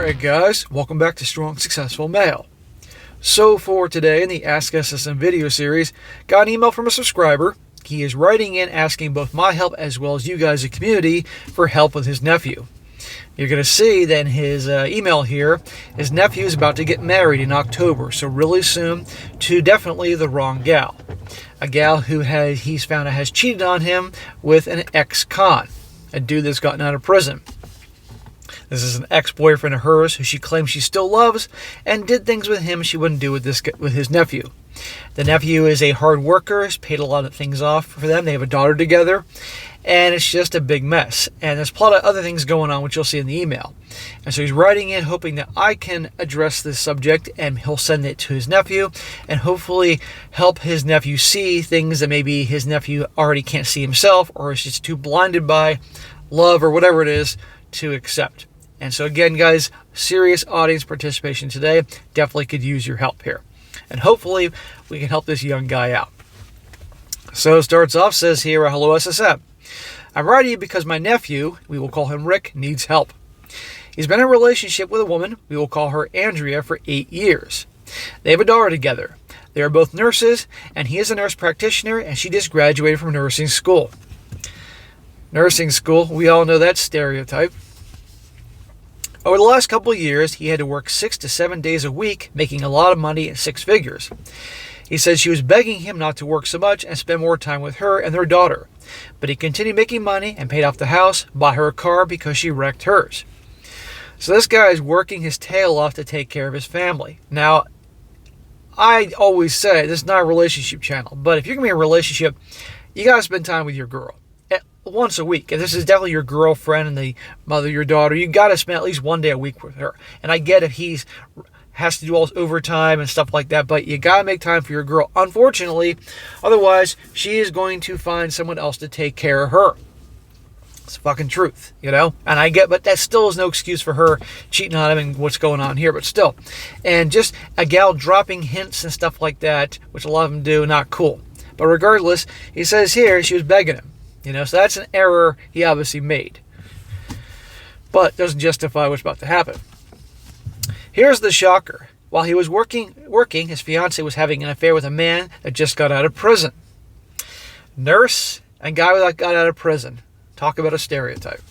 Alright guys, welcome back to Strong Successful Male. So for today in the Ask SSM video series, got an email from a subscriber. He is writing in asking both my help as well as you guys, the community, for help with his nephew. You're going to see that in his email here, his nephew is about to get married in October, so really soon, to definitely the wrong gal. A gal who he's found out has cheated on him with an ex-con, a dude that's gotten out of prison. This is an ex-boyfriend of hers who she claims she still loves and did things with him she wouldn't do with his nephew. The nephew is a hard worker, has paid a lot of things off for them. They have a daughter together, and it's just a big mess. And there's a lot of other things going on, which you'll see in the email. And so he's writing in hoping that I can address this subject, and he'll send it to his nephew and hopefully help his nephew see things that maybe his nephew already can't see himself, or is just too blinded by love or whatever it is to accept. And so again, guys, serious audience participation today. Definitely could use your help here. And hopefully we can help this young guy out. So it starts off, says here, hello SSM. I'm writing you because my nephew, we will call him Rick, needs help. He's been in a relationship with a woman, we will call her Andrea, for 8 years. They have a daughter together. They are both nurses, and he is a nurse practitioner, and she just graduated from nursing school. Nursing school, we all know that stereotype. Over the last couple of years, he had to work 6 to 7 days a week, making a lot of money in 6 figures. He said she was begging him not to work so much and spend more time with her and their daughter. But he continued making money and paid off the house, bought her a car because she wrecked hers. So this guy is working his tail off to take care of his family. Now, I always say this is not a relationship channel, but if you're going to be in a relationship, you got to spend time with your girl. Once a week. If this is definitely your girlfriend and the mother of your daughter, you got to spend at least 1 day a week with her. And I get if he's has to do all this overtime and stuff like that, but you got to make time for your girl. Unfortunately, otherwise, she is going to find someone else to take care of her. It's the fucking truth, you know? And I get, but that still is no excuse for her cheating on him and what's going on here, but still. And just a gal dropping hints and stuff like that, which a lot of them do, not cool. But regardless, he says here she was begging him. You know, so that's an error he obviously made. But doesn't justify what's about to happen. Here's the shocker. While he was working, his fiancée was having an affair with a man that just got out of prison. Nurse and guy that got out of prison. Talk about a stereotype.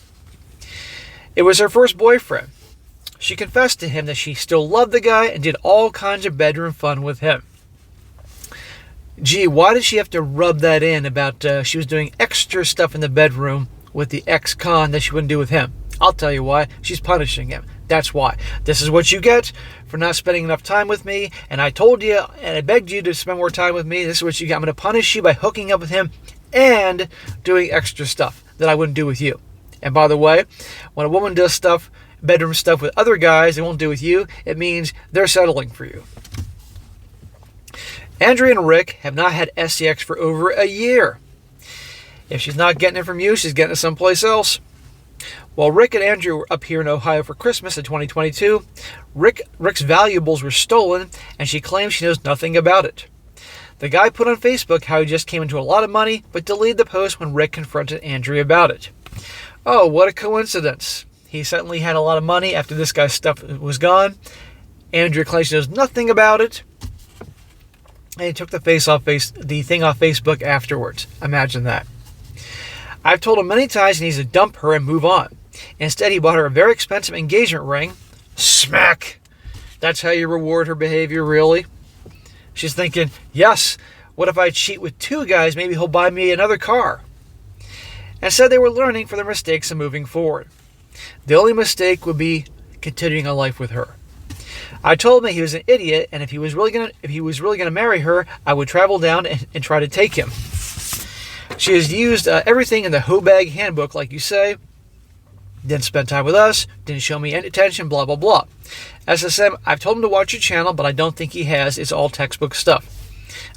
It was her first boyfriend. She confessed to him that she still loved the guy and did all kinds of bedroom fun with him. Gee, why did she have to rub that in about she was doing extra stuff in the bedroom with the ex-con that she wouldn't do with him? I'll tell you why. She's punishing him. That's why. This is what you get for not spending enough time with me, and I told you and I begged you to spend more time with me. This is what you get. I'm going to punish you by hooking up with him and doing extra stuff that I wouldn't do with you. And by the way, when a woman does stuff, bedroom stuff with other guys they won't do with you, it means they're settling for you. Andrea and Rick have not had SCX for over a year. If she's not getting it from you, she's getting it someplace else. While Rick and Andrea were up here in Ohio for Christmas in 2022, Rick's valuables were stolen, and she claims she knows nothing about it. The guy put on Facebook how he just came into a lot of money, but deleted the post when Rick confronted Andrea about it. Oh, what a coincidence. He suddenly had a lot of money after this guy's stuff was gone. Andrea claims she knows nothing about it. And he took the thing off Facebook afterwards. Imagine that. I've told him many times he needs to dump her and move on. Instead, he bought her a very expensive engagement ring. Smack! That's how you reward her behavior, really? She's thinking, yes, what if I cheat with 2 guys? Maybe he'll buy me another car. And said they were learning from their mistakes and moving forward. The only mistake would be continuing a life with her. I told him that he was an idiot, and if he was really gonna marry her, I would travel down and try to take him. She has used everything in the hoe bag handbook, like you say. Didn't spend time with us, didn't show me any attention, blah, blah, blah. SSM, I've told him to watch your channel, but I don't think he has. It's all textbook stuff.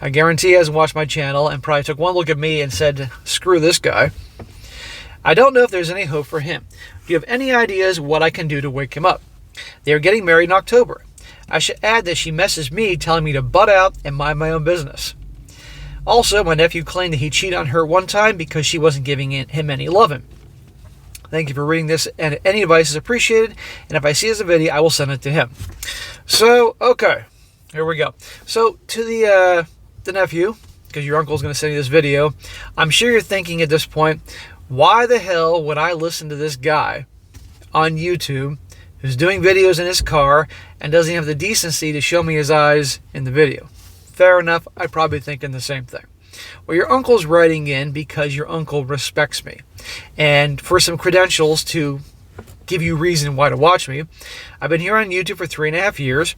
I guarantee he hasn't watched my channel and probably took one look at me and said, screw this guy. I don't know if there's any hope for him. Do you have any ideas what I can do to wake him up? They are getting married in October. I should add that she messaged me telling me to butt out and mind my own business. Also, my nephew claimed that he cheated on her one time because she wasn't giving him any loving. Thank you for reading this, and any advice is appreciated, and if I see it as a video, I will send it to him. So, okay, here we go. So, to the nephew, because your uncle's going to send you this video, I'm sure you're thinking at this point, why the hell would I listen to this guy on YouTube who's doing videos in his car and doesn't have the decency to show me his eyes in the video? Fair enough, I'd probably be thinking the same thing. Well, your uncle's writing in because your uncle respects me. And for some credentials to give you reason why to watch me, I've been here on YouTube for 3.5 years.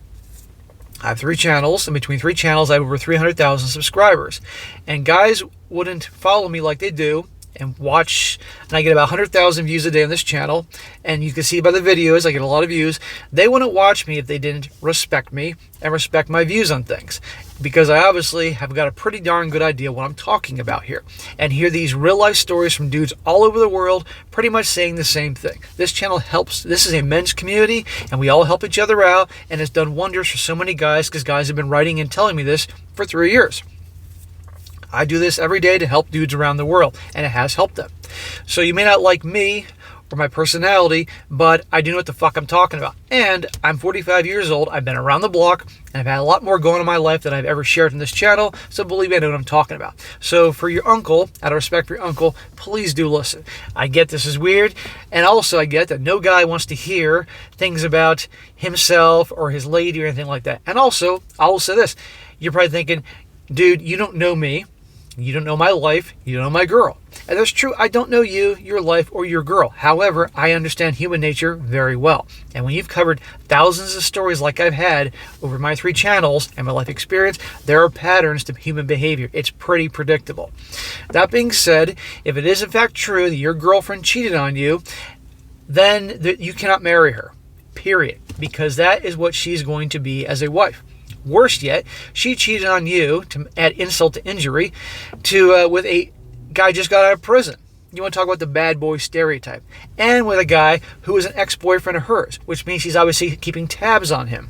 I have 3 channels, and between 3 channels, I have over 300,000 subscribers. And guys wouldn't follow me like they do and watch, and I get about 100,000 views a day on this channel, and you can see by the videos, I get a lot of views. They wouldn't watch me if they didn't respect me and respect my views on things, because I obviously have got a pretty darn good idea what I'm talking about here, and hear these real-life stories from dudes all over the world pretty much saying the same thing. This channel helps. This is a men's community, and we all help each other out, and it's done wonders for so many guys, because guys have been writing and telling me this for 3 years. I do this every day to help dudes around the world, and it has helped them. So you may not like me or my personality, but I do know what the fuck I'm talking about. And I'm 45 years old, I've been around the block, and I've had a lot more going on in my life than I've ever shared in this channel, so believe me, I know what I'm talking about. So for your uncle, out of respect for your uncle, please do listen. I get this is weird, and also I get that no guy wants to hear things about himself or his lady or anything like that. And also, I will say this, you're probably thinking, dude, you don't know me. You don't know my life. You don't know my girl. And that's true. I don't know you, your life, or your girl. However, I understand human nature very well. And when you've covered thousands of stories like I've had over my 3 channels and my life experience, there are patterns to human behavior. It's pretty predictable. That being said, if it is in fact true that your girlfriend cheated on you, then you cannot marry her. Period. Because that is what she's going to be as a wife. Worse yet, she cheated on you, to add insult to injury, with a guy just got out of prison. You want to talk about the bad boy stereotype. And with a guy who is an ex-boyfriend of hers, which means she's obviously keeping tabs on him.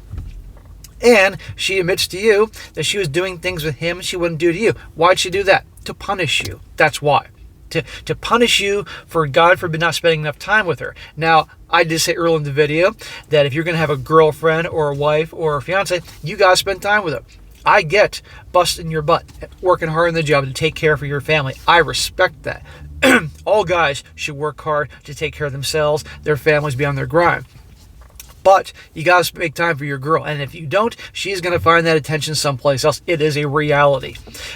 And she admits to you that she was doing things with him she wouldn't do to you. Why'd she do that? To punish you. That's why. To punish you for, God forbid, not spending enough time with her. Now, I did say earlier in the video that if you're going to have a girlfriend or a wife or a fiance, you got to spend time with her. I get busting your butt, working hard in the job to take care of your family. I respect that. All guys should work hard to take care of themselves, their families, be on their grind. But you got to make time for your girl. And if you don't, she's going to find that attention someplace else. It is a reality.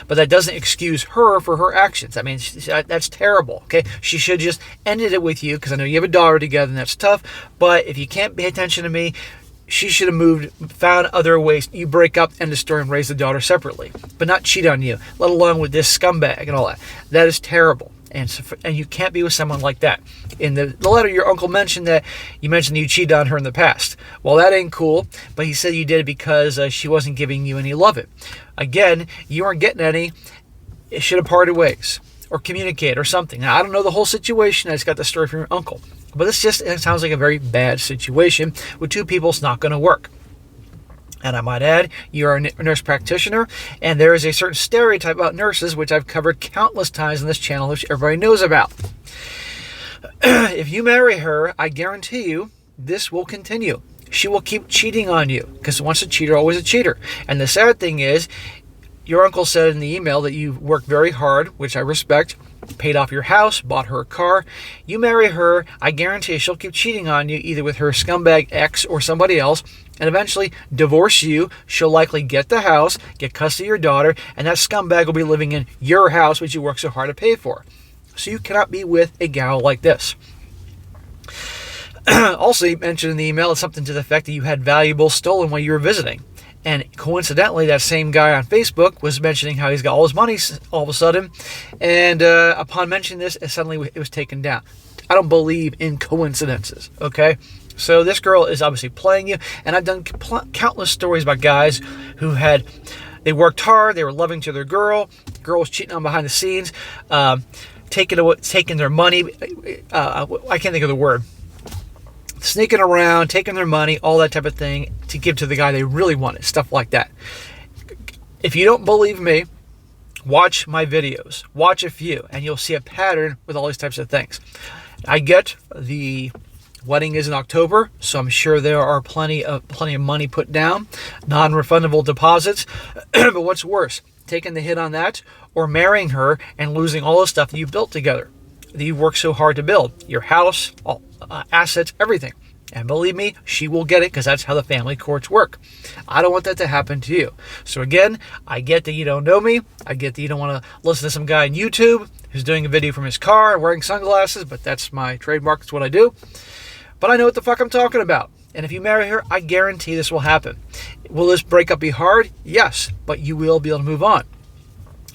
But that doesn't excuse her for her actions. I mean, that's terrible, okay? She should just ended it with you, because I know you have a daughter together, and that's tough. But if you can't pay attention to me, she should have found other ways. You break up, end the story, and raise the daughter separately. But not cheat on you, let alone with this scumbag and all that. That is terrible. And you can't be with someone like that. In the letter, your uncle mentioned that you cheated on her in the past. Well, that ain't cool, but he said you did it because she wasn't giving you any loving. Again, you weren't getting any. It should have parted ways or communicated or something. Now, I don't know the whole situation. I just got the story from your uncle. But it sounds like a very bad situation. With 2 people, it's not going to work. And I might add, you are a nurse practitioner, and there is a certain stereotype about nurses, which I've covered countless times on this channel, which everybody knows about. If you marry her, I guarantee you, this will continue. She will keep cheating on you, because once a cheater, always a cheater. And the sad thing is, your uncle said in the email that you worked very hard, which I respect, paid off your house, bought her a car. You marry her, I guarantee she'll keep cheating on you, either with her scumbag ex or somebody else, and eventually divorce you. She'll likely get the house, get custody of your daughter, and that scumbag will be living in your house, which you worked so hard to pay for. So you cannot be with a gal like this. Also, he mentioned in the email something to the effect that you had valuables stolen while you were visiting. And coincidentally, that same guy on Facebook was mentioning how he's got all his money all of a sudden. And upon mentioning this, suddenly it was taken down. I don't believe in coincidences, okay? So this girl is obviously playing you. And I've done countless stories about guys who they worked hard, they were loving to their girl. The girl was cheating on behind the scenes, taking their money. I can't think of the word. Sneaking around, taking their money, all that type of thing to give to the guy they really wanted, stuff like that. If you don't believe me, watch my videos. Watch a few, and you'll see a pattern with all these types of things. I get the wedding is in October, so I'm sure there are plenty of money put down, non-refundable deposits. But what's worse, taking the hit on that or marrying her and losing all the stuff that you built together, that you worked so hard to build, your house, all, assets, everything. And believe me, she will get it because that's how the family courts work. I don't want that to happen to you. So again, I get that you don't know me. I get that you don't want to listen to some guy on YouTube who's doing a video from his car wearing sunglasses, but that's my trademark. It's what I do. But I know what the fuck I'm talking about. And if you marry her, I guarantee this will happen. Will this breakup be hard? Yes, but you will be able to move on.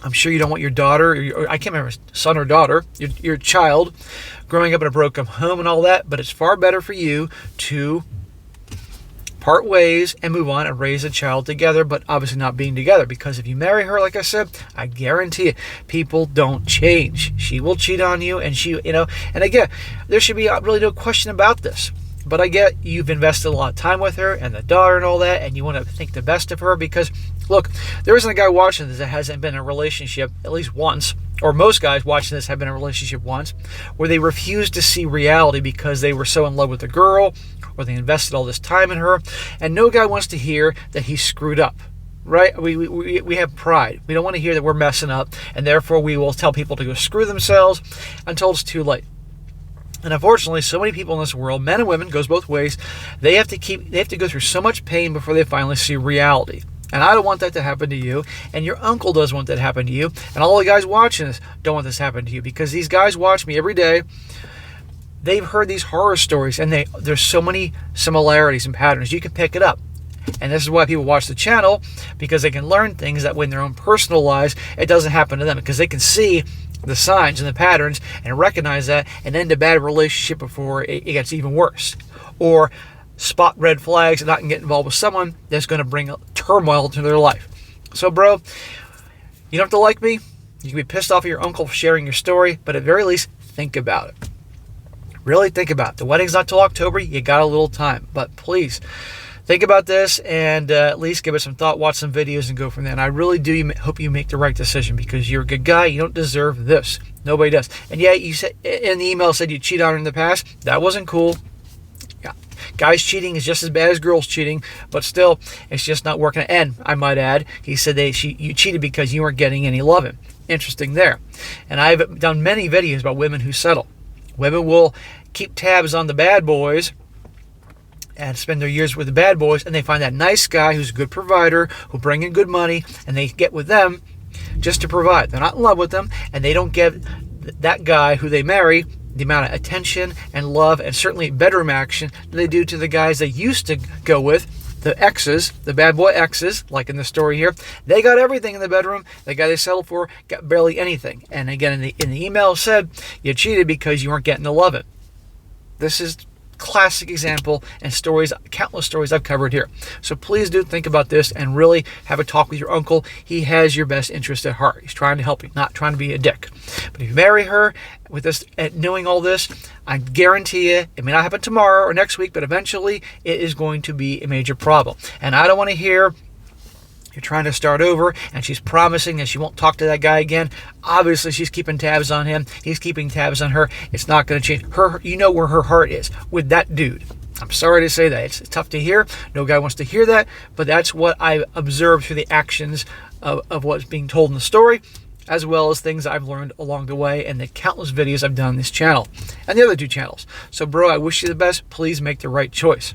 I'm sure you don't want your daughter, or I can't remember, son or daughter, your child, growing up in a broken home and all that, but it's far better for you to part ways and move on and raise a child together, but obviously not being together. Because if you marry her, like I said, I guarantee it, people don't change. She will cheat on you, and and again, there should be really no question about this. But I get you've invested a lot of time with her and the daughter and all that, and you want to think the best of her because, look, there isn't a guy watching this that hasn't been in a relationship at least once, or most guys watching this have been in a relationship once, where they refused to see reality because they were so in love with the girl, or they invested all this time in her, and no guy wants to hear that he screwed up. Right? We have pride. We don't want to hear that we're messing up, and therefore we will tell people to go screw themselves until it's too late. And unfortunately, so many people in this world, men and women, goes both ways. They have to go through so much pain before they finally see reality. And I don't want that to happen to you. And your uncle doesn't want that to happen to you. And all the guys watching this don't want this to happen to you, because these guys watch me every day. They've heard these horror stories, and there's so many similarities and patterns. You can pick it up. And this is why people watch the channel, because they can learn things that in their own personal lives, it doesn't happen to them, because they can see the signs and the patterns and recognize that and end a bad relationship before it gets even worse. Or spot red flags and not get involved with someone that's going to bring turmoil into their life. So, bro, you don't have to like me. You can be pissed off at your uncle for sharing your story, but at the very least, think about it. Really think about it. The wedding's not till October. You got a little time. But please, think about this and at least give it some thought, watch some videos, and go from there. And I really do hope you make the right decision, because you're a good guy. You don't deserve this. Nobody does. And yeah, you said in the email said you cheated on her in the past. That wasn't cool. Yeah. Guys cheating is just as bad as girls cheating, but still, it's just not working. And I might add, he said you cheated because you weren't getting any loving. Interesting there. And I've done many videos about women who settle. Women will keep tabs on the bad boys and spend their years with the bad boys, and they find that nice guy who's a good provider, who'll bring in good money, and they get with them just to provide. They're not in love with them, and they don't give that guy who they marry the amount of attention and love and certainly bedroom action that they do to the guys they used to go with, the exes, the bad boy exes, like in the story here. They got everything in the bedroom. The guy they settled for got barely anything. And again, in the email said, you cheated because you weren't getting to love it. This is classic example, and countless stories I've covered here. So please do think about this and really have a talk with your uncle. He has your best interest at heart. He's trying to help you, not trying to be a dick. But if you marry her with this, knowing all this, I guarantee you, it may not happen tomorrow or next week, but eventually it is going to be a major problem. And I don't want to hear you're trying to start over and she's promising that she won't talk to that guy again. Obviously, she's keeping tabs on him. He's keeping tabs on her. It's not going to change. You know where her heart is with that dude. I'm sorry to say that. It's tough to hear. No guy wants to hear that, but that's what I observed through the actions of what's being told in the story, as well as things I've learned along the way and the countless videos I've done on this channel and the other two channels. So, bro, I wish you the best. Please make the right choice.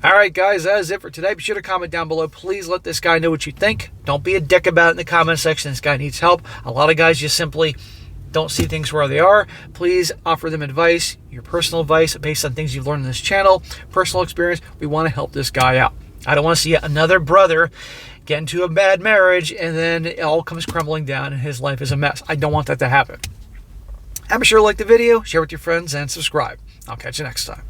All right, guys, that is it for today. Be sure to comment down below. Please let this guy know what you think. Don't be a dick about it in the comment section. This guy needs help. A lot of guys just simply don't see things where they are. Please offer them advice, your personal advice based on things you've learned in this channel, personal experience. We want to help this guy out. I don't want to see another brother get into a bad marriage and then it all comes crumbling down and his life is a mess. I don't want that to happen. And be sure to like the video, share with your friends, and subscribe. I'll catch you next time.